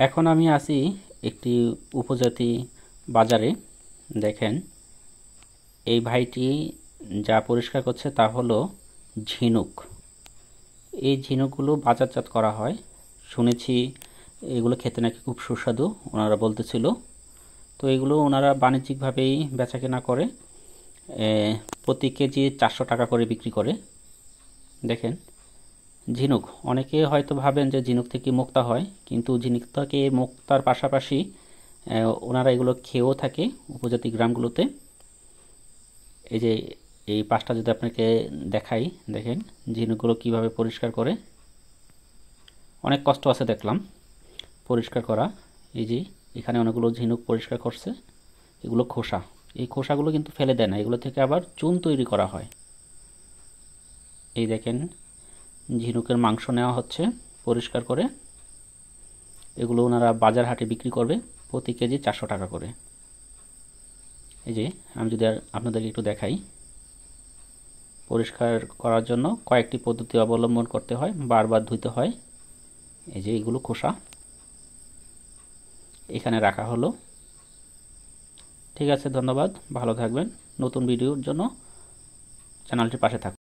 এখন আমি আছি একটি উপজাতি বাজারে। দেখেন, এই ভাইটি যা পরিষ্কার করছে তা হলো ঝিনুক। এই ঝিনুকগুলো বাজারজাত করা হয়। শুনেছি এগুলো খেতে নাকি খুব সুস্বাদু, ওনারা বলতেছিল। তো এগুলো ওনারা বাণিজ্যিকভাবেই বেচাকেনা করে। প্রতি কেজি 400 টাকা করে বিক্রি করে। দেখেন, ঝিনুক, অনেকে হয়তো ভাবেন যে ঝিনুক থেকে মুক্তা হয়, কিন্তু ঝিনুক থেকে মুক্তার পাশাপাশি ওনারা এগুলো খেয়েও থাকে উপজাতি গ্রামগুলোতে। এই যে এই পাশটা যদি আপনাকে দেখাই, দেখেন ঝিনুকগুলো কিভাবে পরিষ্কার করে। অনেক কষ্ট আছে দেখলাম পরিষ্কার করা। এই যে এখানে অনেকগুলো ঝিনুক পরিষ্কার করছে। এগুলো খোসা, এই খোসাগুলো কিন্তু ফেলে দেয় না, এগুলো থেকে আবার চুন তৈরি করা হয়। এই দেখেন, ঝিনুকের মাংস নেওয়া হচ্ছে পরিষ্কার করে। এগুলো ওনারা বাজার হাটে বিক্রি করবে প্রতি কেজি 400 টাকা করে। এই যে আমি যদি আর আপনাদেরকে একটু দেখাই, পরিষ্কার করার জন্য কয়েকটি পদ্ধতি অবলম্বন করতে হয়, বারবার ধুইতে হয়। এই যে এগুলো খোসা এখানে রাখা হলো। ঠিক আছে, ধন্যবাদ, ভালো থাকবেন। নতুন ভিডিওর জন্য চ্যানেলটির পাশে থাকুন।